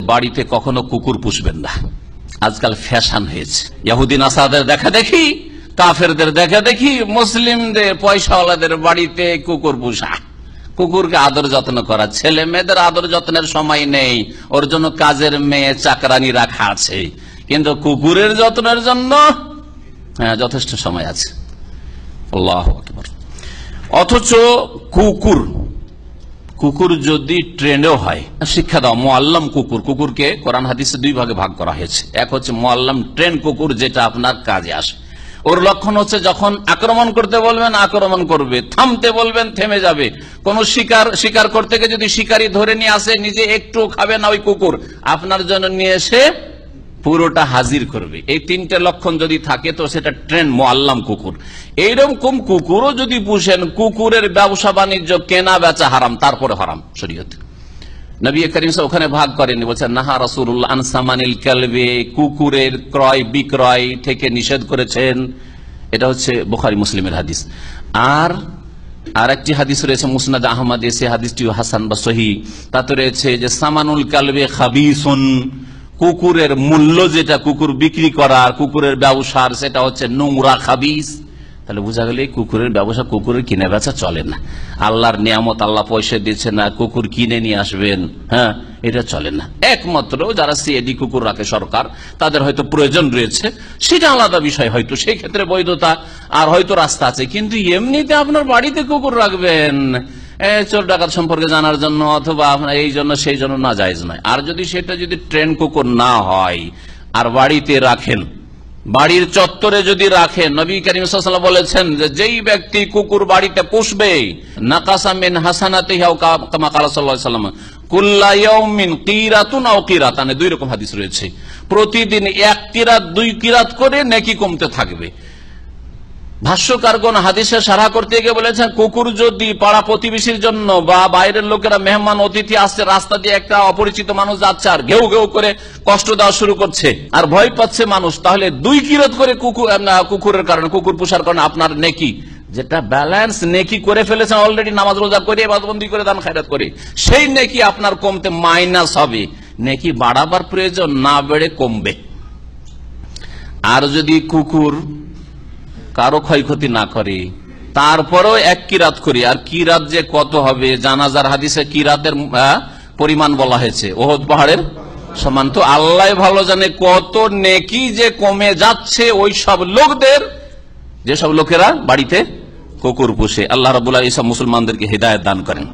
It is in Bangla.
বাড়িতে কখনো কুকুর পুষবেন না। আজকাল ফ্যাশন হয়েছে, ইহুদি নাসারাদের দেখা দেখি, কাফেরদের দেখা দেখি, মুসলিমদের পয়সাওয়ালাদের বাড়িতে কুকুর পুষা, কুকুরকে আদর যত্ন করা। ছেলে মেয়েদের আদর যত্নের সময় নেই, ওর জন্য কাজের মেয়ে চাকরানি রাখা আছে, কিন্তু কুকুরের যত্নের জন্য যথেষ্ট সময় আছে। আল্লাহু আকবার। অথচ কুকুর যদি ট্রেন্ডও হয়, শিক্ষা দাও মুআল্লাম কুকুর, কুকুরকে কোরআন হাদিসে দুই ভাগে ভাগ করা হয়েছে। এক হচ্ছে মুআল্লাম ট্রেন কুকুর, যেটা আপনার কাজে আসে। ওর লক্ষণ হচ্ছে যখন আক্রমণ করতে বলবেন আক্রমণ করবে, থামতে বলবেন থেমে যাবে। কোন শিকার করতে গিয়ে যদি শিকারী ধরে নিয়ে আসে, নিজে একটু খাবে না ওই কুকুর, আপনার জন্য নিয়ে এসে পুরোটা হাজির করবে। এই তিনটে লক্ষণ যদি থাকে তো সেটা ট্রেন মুআল্লাম কুকুর। এইরকম কুকুরও যদি পুষেন, কুকুরের ব্যবসা বাণিজ্য কেনা বেচা হারাম, তারপরে হারাম শরীয়তে। নবী করিম ওখানে ভাগ করেনি, বলছেন নাহা রাসূলুল্লাহ আন সামানিল কালবি, কুকুরের ক্রয় বিক্রয় থেকে নিষেধ করেছেন। এটা হচ্ছে বুখারী মুসলিমের হাদিস। আর একটি হাদিস রয়েছে মুসনাদ আহমদে, সে হাদিসটিও হাসান বা সহিহ। তাতে রয়েছে যে সামানুল কালবি খাবিসুন, কুকুরের মূল্য যেটা কুকুর বিক্রি করার, কুকুরের ব্যবসার, সেটা হচ্ছে নোংরা খাবিস। তাহলে বোঝা গেল কুকুরের ব্যবসা, কুকুরের কিনে বেচা চলে না। আল্লাহর নিয়ামত, আল্লাহ পয়সা দিচ্ছে না, কুকুর কিনে নিয়ে আসবেন, হ্যাঁ, এটা চলে না। একমাত্র যারা সিএডি কুকুর রাখে সরকার, তাদের হয়তো প্রয়োজন রয়েছে, সেটা আলাদা বিষয়, হয়তো সেই ক্ষেত্রে বৈধতা আর হয়তো রাস্তা আছে। কিন্তু এমনিতে আপনার বাড়িতে কুকুর রাখবেন চোর ডাকাত সম্পর্কে জানার জন্য অথবা আপনার এই জন্য সেই জন্য, না, জায়েজ নয়। আর যদি সেটা যদি ট্রেন কুকুর না হয় আর বাড়িতে রাখেন, বাড়ির চত্বরে যদি রাখেন, নবী করিম সাল্লাল্লাহু আলাইহি ওয়াসাল্লাম বলেছেন যে যেই ব্যক্তি কুকুর বাড়িতে পুষবে, নাকাসা মিন হাসানাতিহি কামা ক্বালা সাল্লাল্লাহু আলাইহি ওয়াসাল্লাম কুল্লা ইয়াউমিন কিরাতুন আও কিরাতান, দুই রকম হাদিস রয়েছে। প্রতিদিন এক কিরাত দুই কিরাত করে নেকি কমতে থাকবে। ভাষ্যকারগণ হাদিসের সারাহ করতে গিয়ে বলেছেন, কুকুর যদি পাড়া প্রতিবেশীর জন্য বা বাইরের লোকেরা মেহমান অতিথি আসছে, রাস্তা দিয়ে একটা অপরিচিত মানুষ যাচ্ছে আর ঘেউ ঘেউ করে কষ্ট দেওয়া শুরু করছে আর ভয় পাচ্ছে মানুষ, তাহলে দুই কিরাত করে কুকুরের কারণে, কুকুর পোষার কারণে আপনার নেকি, যেটা ব্যালেন্স নেকি করে ফেলেছেন অলরেডি, নামাজ রোজা করে, ইবাদতবন্দি করে, দান খায়রাত করে, সেই নেকি আপনার কমতে মাইনাস হবে। নেকি বাড়াবার প্রয়োজন না, বেড়ে কমবে। আর যদি কুকুর কারো ক্ষয়ক্ষতি না করে, তারপরেও এক কিরাত করি, আর কিরাত যে কত হবে, জানাজার হাদিসে কিরাতের পরিমাণ বলা হয়েছে ওহদ পাহাড়ের সমান। তো আল্লাহ ভালো জানে কত নেকি যে কমে যাচ্ছে ওই সব লোকদের, যেসব লোকেরা বাড়িতে কুকুর পোষে। আল্লাহ রাব্বুল আলামিন মুসলমানদেরকে হিদায়াত দান করেন।